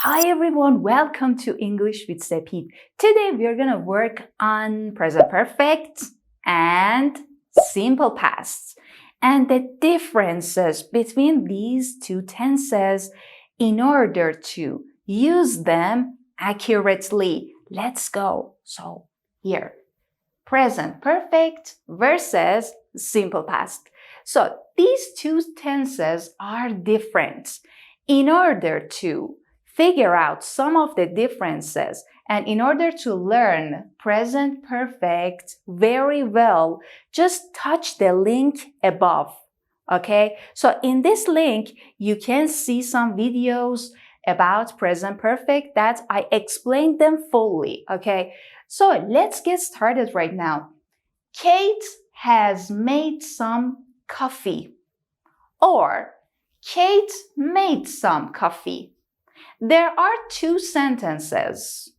Hi everyone, welcome to English with Sepid. Today we are going to work on present perfect and simple past and the differences between these two tenses in order to use them accurately. Let's go. So here, present perfect versus simple past. So these two tenses are different. In order to figure out some of the differences and in order to learn present perfect very well, just touch the link above. Okay, so in this link, you can see some videos about present perfect that I explained them fully. Okay, so let's get started right now. Kate has made some coffee, or Kate made some coffee. There are two sentences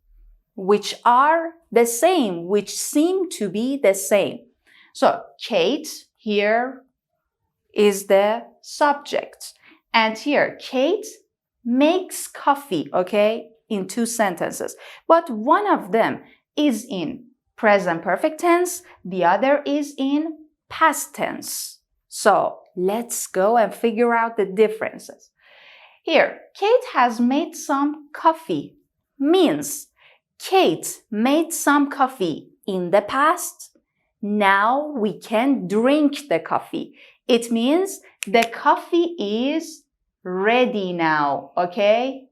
which are the same, which seem to be the same. So Kate here is the subject. And here, Kate makes coffee, okay, in two sentences. But one of them is in present perfect tense, the other is in past tense. So let's go and figure out the differences. Here, Kate has made some coffee means Kate made some coffee in the past. Now we can drink the coffee. It means the coffee is ready now, okay?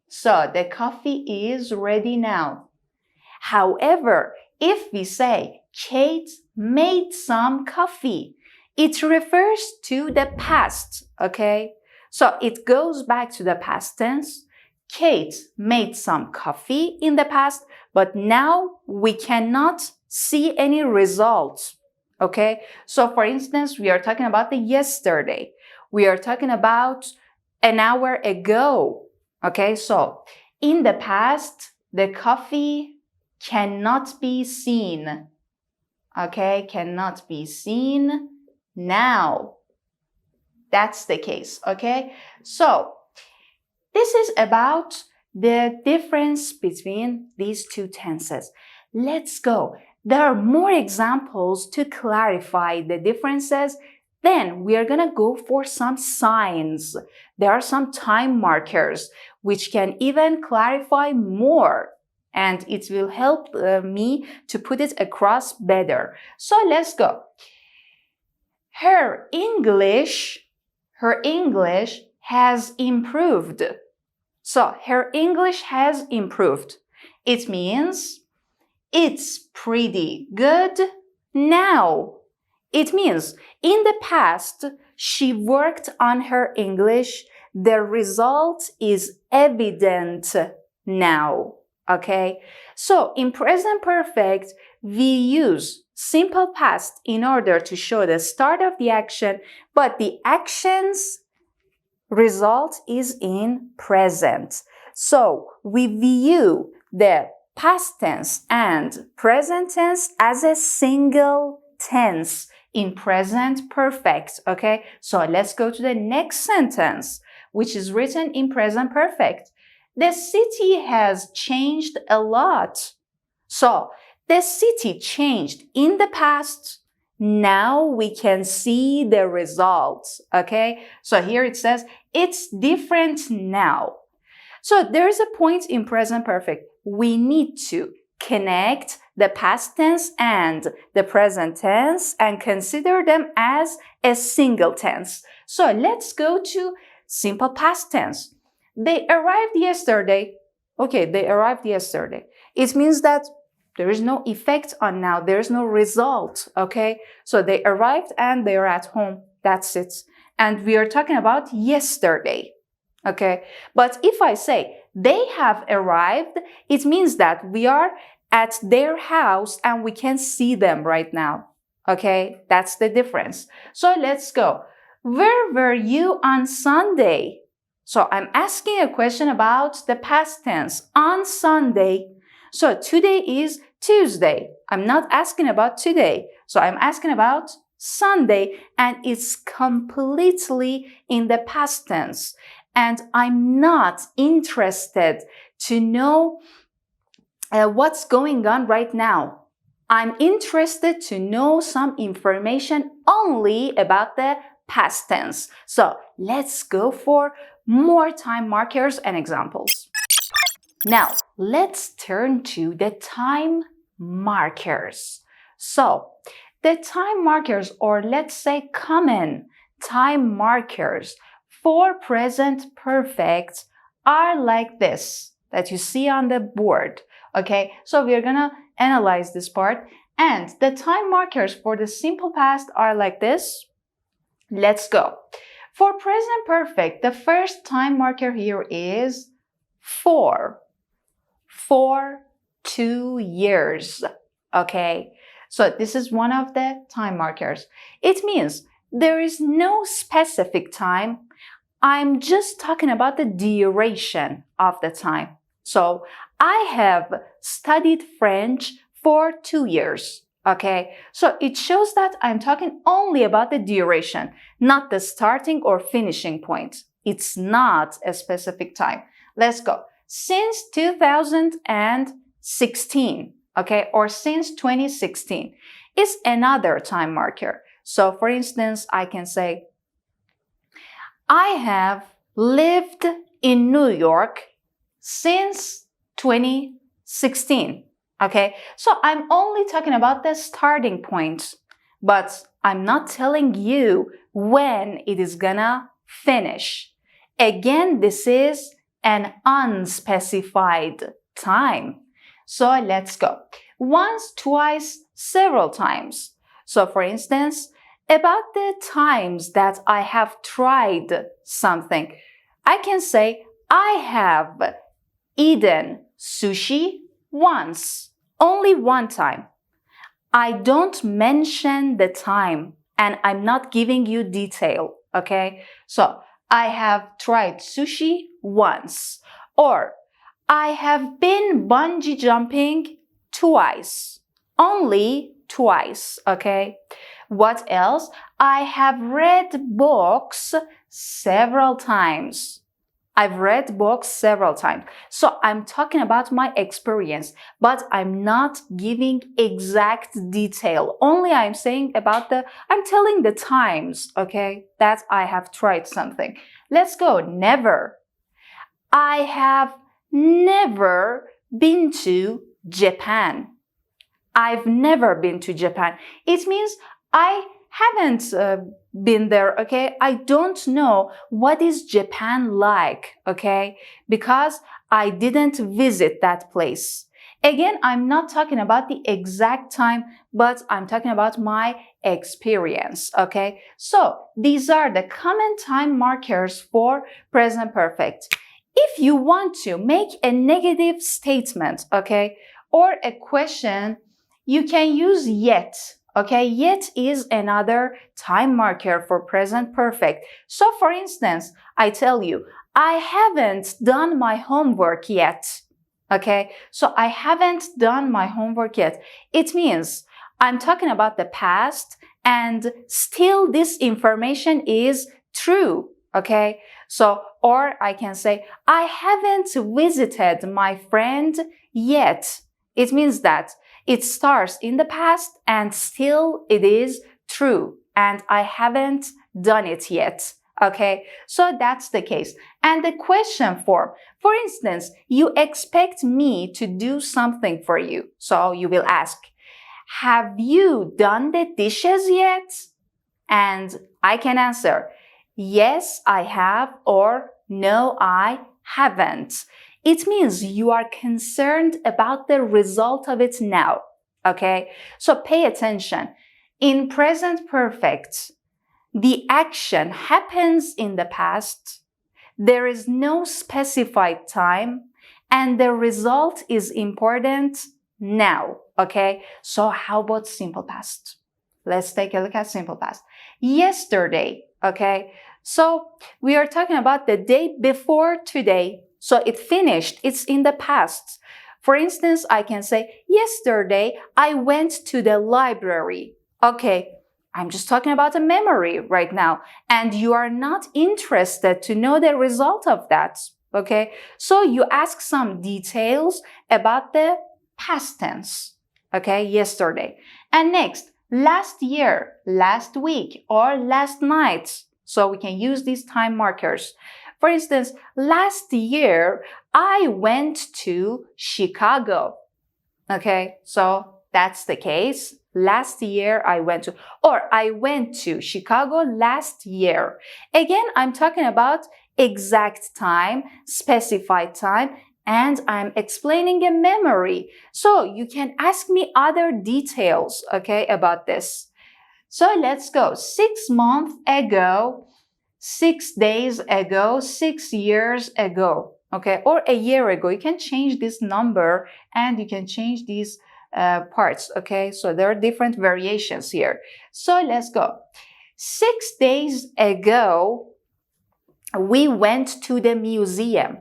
So the coffee is ready now. However, if we say Kate made some coffee, it refers to the past, okay? So it goes back to the past tense. Kate made some coffee in the past, but now we cannot see any results. Okay? So for instance, we are talking about the yesterday. We are talking about an hour ago. Okay? So in the past, the coffee cannot be seen. Okay? Cannot be seen now. That's the case, okay? So, this is about the difference between these two tenses. Let's go. There are more examples to clarify the differences. Then we are going to go for some signs. There are some time markers which can even clarify more. And it will help me to put it across better. So let's go. Her English has improved. So her English has improved. It means it's pretty good now. It means in the past, she worked on her English. The result is evident now. Okay? So in present perfect, we use simple past in order to show the start of the action, but the action's result is in present. So we view the past tense and present tense as a single tense in present perfect, okay? So let's go to the next sentence, which is written in present perfect. The city has changed a lot. So the city changed in the past. Now we can see the results, okay? So here it says, it's different now. So there is a point in present perfect. We need to connect the past tense and the present tense and consider them as a single tense. So let's go to simple past tense. They arrived yesterday. Okay, they arrived yesterday. It means that there is no effect on now. There is no result, okay? So they arrived and they are at home. That's it. And we are talking about yesterday, okay? But if I say they have arrived, it means that we are at their house and we can see them right now, okay? That's the difference. So let's go. Where were you on Sunday? So I'm asking a question about the past tense. On Sunday. So today is Tuesday. I'm not asking about today. So I'm asking about Sunday, and it's completely in the past tense. and I'm not interested to know what's going on right now. I'm interested to know some information only about the past tense. So let's go for more time markers and examples. Now, let's turn to the time markers. So, the time markers, or let's say common time markers for present perfect, are like this that you see on the board. Okay, so we're gonna analyze this part. And the time markers for the simple past are like this. Let's go. For present perfect, the first time marker here is for 2 years. Okay, so this is one of the time markers. It means there is no specific time. I'm just talking about the duration of the time. So I have studied French for 2 years. Okay, so it shows that I'm talking only about the duration, not the starting or finishing point. It's not a specific time. Let's go. Since 2016, okay, or since 2016 is another time marker. So for instance, I can say, I have lived in New York since 2016. Okay, so I'm only talking about the starting point, but I'm not telling you when it is gonna finish. Again, this is an unspecified time. So let's go. Once, twice, several times. So for instance, about the times that I have tried something, I can say I have eaten sushi once. Only one time. I don't mention the time and I'm not giving you detail, okay? So, I have tried sushi once. Or, I have been bungee jumping twice. Only twice, okay? What else? I have read books several times. I've read books several times. So I'm talking about my experience, but I'm not giving exact detail. Only I'm saying I'm telling the times, okay, that I have tried something. Let's go. Never. I have never been to Japan. I've never been to Japan. It means I haven't been there, okay? I don't know what is Japan like, okay? Because I didn't visit that place. Again, I'm not talking about the exact time, but I'm talking about my experience, okay? So these are the common time markers for present perfect. If you want to make a negative statement, okay, or a question, you can use yet. Okay, yet is another time marker for present perfect. So for instance, I tell you, I haven't done my homework yet. Okay, so I haven't done my homework yet. It means I'm talking about the past and still this information is true. Okay, so, or I can say, I haven't visited my friend yet. It means that it starts in the past and still it is true and I haven't done it yet. Okay, so that's the case. And the question form, for instance, you expect me to do something for you. So you will ask, have you done the dishes yet? And I can answer, yes, I have, or no, I haven't. It means you are concerned about the result of it now, okay? So pay attention. In present perfect, the action happens in the past, there is no specified time, and the result is important now, okay? So how about simple past? Let's take a look at simple past. Yesterday, okay? So we are talking about the day before today. So it finished. It's in the past. For instance, I can say, yesterday I went to the library. Okay, I'm just talking about a memory right now, and you are not interested to know the result of that, okay? So you ask some details about the past tense, okay, yesterday. And next, last year, last week, or last night. So we can use these time markers. For instance, last year, I went to Chicago, okay? So that's the case. Last year I went to Chicago last year. Again, I'm talking about exact time, specified time, and I'm explaining a memory. So you can ask me other details, okay, about this. So let's go. 6 months ago, 6 days ago, 6 years ago, okay, or a year ago. You can change this number and you can change these parts, okay? So there are different variations here. So let's go. 6 days ago, we went to the museum.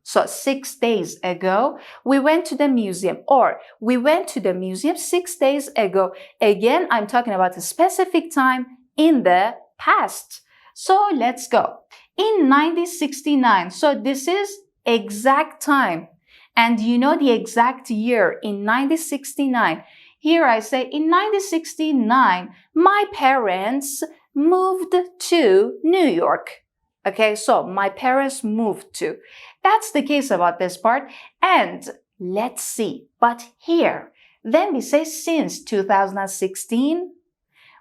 So 6 days ago, we went to the museum, or we went to the museum 6 days ago. Again, I'm talking about a specific time in the past. So let's go. In 1969, so this is exact time. And you know the exact year in 1969. Here I say in 1969, my parents moved to New York. Okay, so my parents moved to. That's the case about this part. And let's see. But here, then we say since 2016,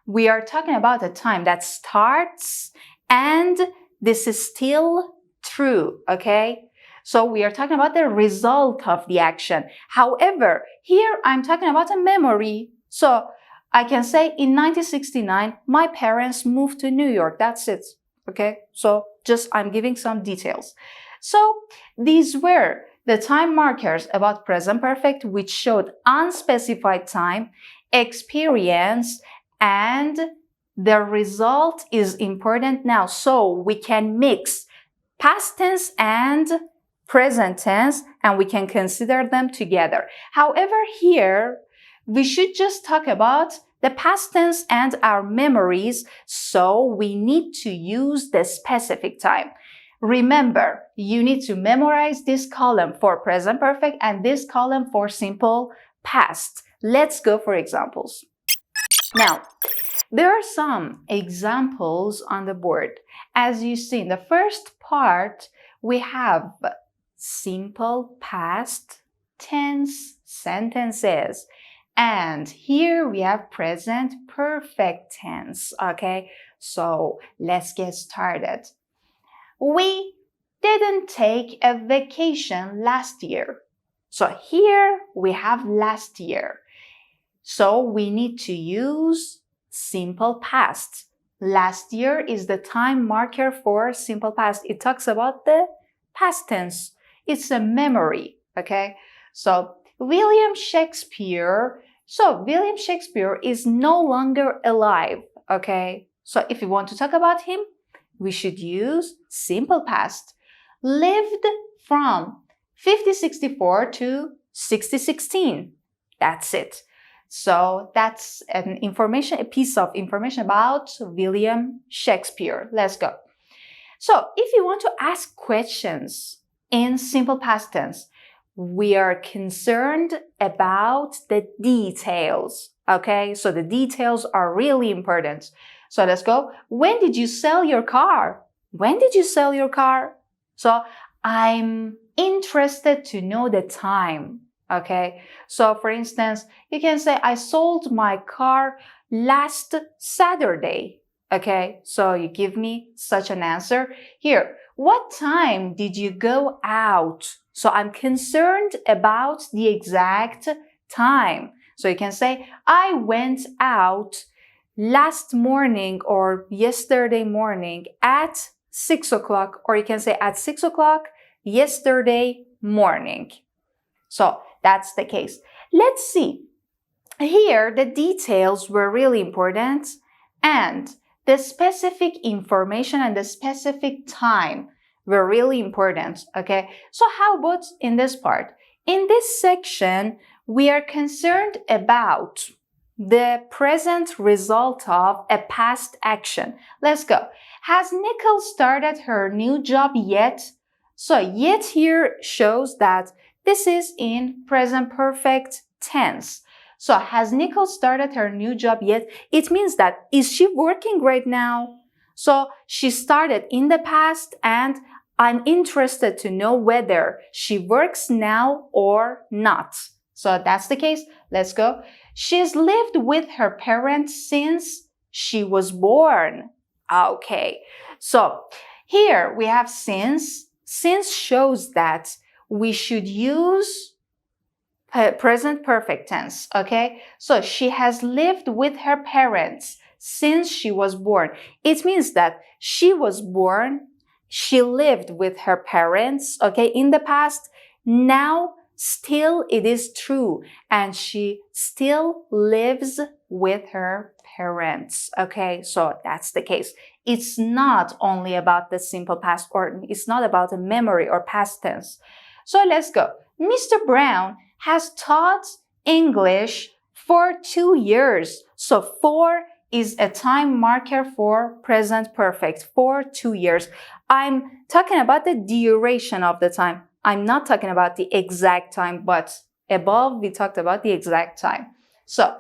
we are talking about a time that starts and this is still true, okay? So we are talking about the result of the action. However, here I'm talking about a memory. So I can say in 1969, my parents moved to New York. That's it. Okay. So just I'm giving some details. So these were the time markers about present perfect, which showed unspecified time, experience, and the result is important now. So we can mix past tense and present tense, and we can consider them together. However, here, we should just talk about the past tense and our memories, so we need to use the specific time. Remember, you need to memorize this column for present perfect and this column for simple past. Let's go for examples. Now, there are some examples on the board. As you see, in the first part, we have simple past tense sentences. And here we have present perfect tense, okay? So let's get started. We didn't take a vacation last year. So here we have last year. So we need to use simple past. Last year is the time marker for simple past. It talks about the past tense. It's a memory, okay? So William Shakespeare is no longer alive, okay? So if you want to talk about him, we should use simple past. Lived from 5064 to 6016. That's it. So that's a piece of information about William Shakespeare. Let's go. So if you want to ask questions in simple past tense, we are concerned about the details, okay? So the details are really important. So let's go. When did you sell your car? When did you sell your car? So I'm interested to know the time, okay? So for instance, you can say, I sold my car last Saturday, okay? So you give me such an answer. Here, what time did you go out? So I'm concerned about the exact time. So you can say, I went out last morning or yesterday morning at 6 o'clock, or you can say at 6 o'clock yesterday morning. So that's the case. Let's see. Here, the details were really important and the specific information and the specific time were really important, okay? So how about in this part? In this section, we are concerned about the present result of a past action. Let's go. Has Nicole started her new job yet? So yet here shows that this is in present perfect tense. So has Nicole started her new job yet? It means that is she working right now? So she started in the past and I'm interested to know whether she works now or not. So that's the case. Let's go. She's lived with her parents since she was born. Okay. So here we have since. Since shows that we should use present perfect tense. Okay. So she has lived with her parents since she was born. It means that she was born, she lived with her parents, okay, in the past. Now, still it is true, and she still lives with her parents, okay? So that's the case. It's not only about the simple past, or it's not about a memory or past tense. So let's go. Mr. Brown has taught English for 2 years. So for is a time marker for present perfect for 2 years. I'm talking about the duration of the time. I'm not talking about the exact time, but above we talked about the exact time. So,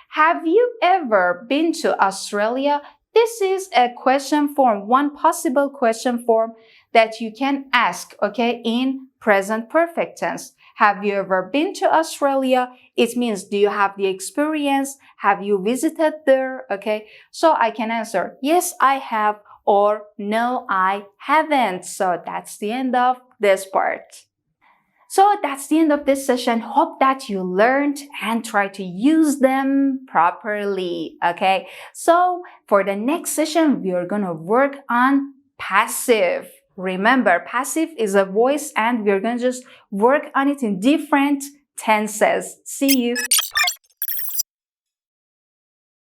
have you ever been to Australia? This is a question form, one possible question form that you can ask, okay, in present perfect tense. Have you ever been to Australia? It means, do you have the experience? Have you visited there? Okay, so I can answer, yes, I have, or no, I haven't. So that's the end of this part. So that's the end of this session. Hope that you learned and try to use them properly. Okay, so for the next session, we are going to work on passive. Remember, passive is a voice and we're going to just work on it in different tenses. See you.